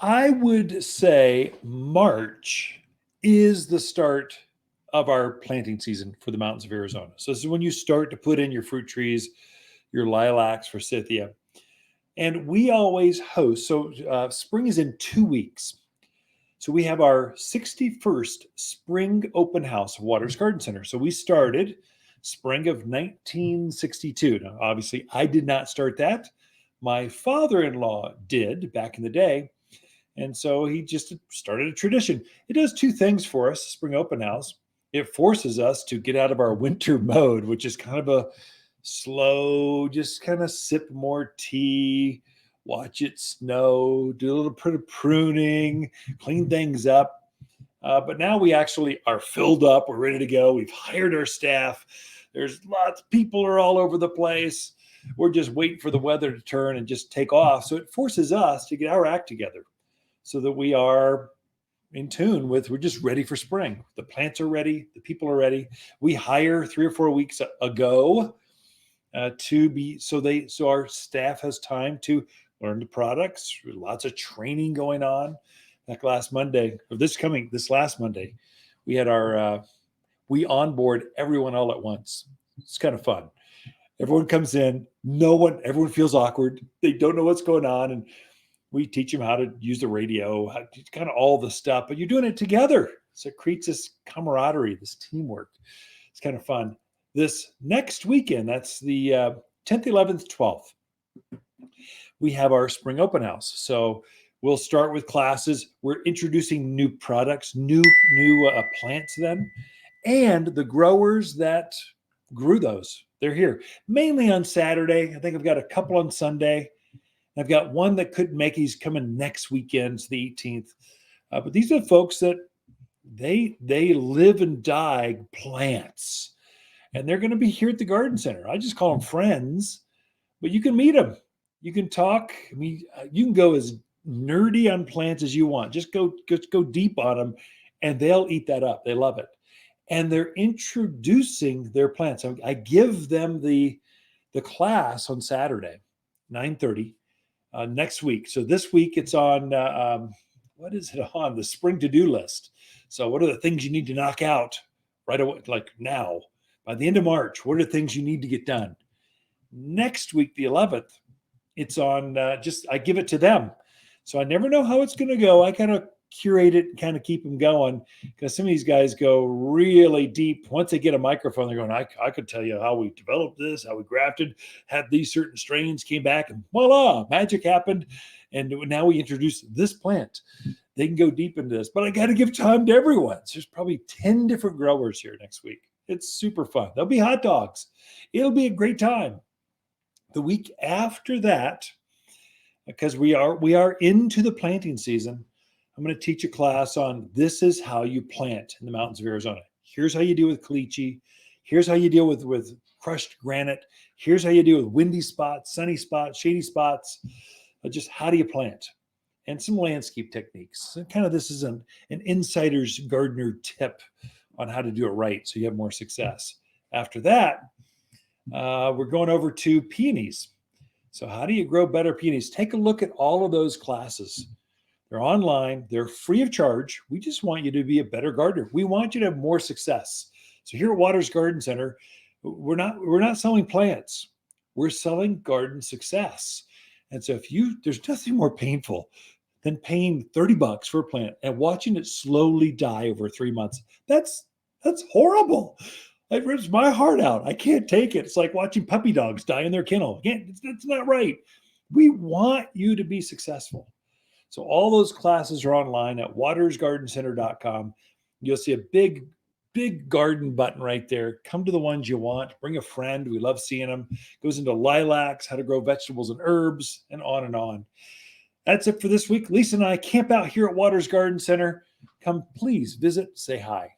I would say March is the start of our planting season for the mountains of Arizona. So this is when you start to put in your fruit trees, your lilacs, forsythia. And we always host. So spring is in 2 weeks. So we have our 61st spring open house of Waters Garden Center. So we started spring of 1962. Now, obviously, I did not start that. My father-in-law did back in the day. And so he just started a tradition. It does two things for us, spring open house. It forces us to get out of our winter mode, which is kind of a slow, just kind of sip more tea, watch it snow, do a little bit of pruning, clean things up. But now we actually are filled up. We're ready to go. We've hired our staff. There's lots of people are all over the place. We're just waiting for the weather to turn and just take off. So it forces us to get our act together so that we are in tune with, we're just ready for spring. The plants are ready. The people are ready. We hire 3 or 4 weeks ago to be, so our staff has time to learn the products. Lots of training going on. Like last Monday, or this last Monday, we had we onboard everyone all at once. It's kind of fun. Everyone comes in, everyone feels awkward. They don't know what's going on. And we teach them how to use the radio, how to, kind of all the stuff, but you're doing it together. So it creates this camaraderie, this teamwork. It's kind of fun. This next weekend, that's the 10th, 11th, 12th, we have our spring open house. So we'll start with classes. We're introducing new products, new plants then, and the growers that grew those. They're here mainly on Saturday. I think I've got a couple on Sunday. I've got one that couldn't make it. He's coming next weekend, it's the 18th. But these are folks that they live and die plants, and they're going to be here at the garden center. I just call them friends, but you can meet them. You can talk. I mean, you can go as nerdy on plants as you want. Just go deep on them, and they'll eat that up. They love it, and they're introducing their plants. I give them the class on Saturday, 9:30. Next week. So this week it's on, what is it on? The spring to-do list. So what are the things you need to knock out right away, like now? By the end of March, what are the things you need to get done? Next week, the 11th, it's on, I give it to them. So I never know how it's going to go. I kind of curate it and kind of keep them going, because some of these guys go really deep. Once they get a microphone, they're going, I could tell you how we developed this, how we grafted, had these certain strains, came back, and voila, magic happened. And now we introduce this plant. They can go deep into this, but I got to give time to everyone. So there's probably 10 different growers here next week. It's super fun. There'll be hot dogs. It'll be a great time. The week after that, because we are into the planting season, I'm going to teach a class on, this is how you plant in the mountains of Arizona. Here's how you deal with caliche. Here's how you deal with crushed granite. Here's how you deal with windy spots, sunny spots, shady spots. Just how do you plant? And some landscape techniques. So kind of this is an insider's gardener tip on how to do it right so you have more success. After that, we're going over to peonies. So how do you grow better peonies? Take a look at all of those classes. They're online. They're free of charge. We just want you to be a better gardener. We want you to have more success. So here at Waters Garden Center, we're not selling plants. We're selling garden success. And so there's nothing more painful than paying $30 for a plant and watching it slowly die over 3 months. That's horrible. It rips my heart out. I can't take it. It's like watching puppy dogs die in their kennel. Again, that's not right. We want you to be successful. So all those classes are online at watersgardencenter.com. You'll see a big garden button right there. Come to the ones you want. Bring a friend. We love seeing them. Goes into lilacs, how to grow vegetables and herbs, and on and on. That's it for this week. Lisa and I camp out here at Waters Garden Center. Come please visit, say hi.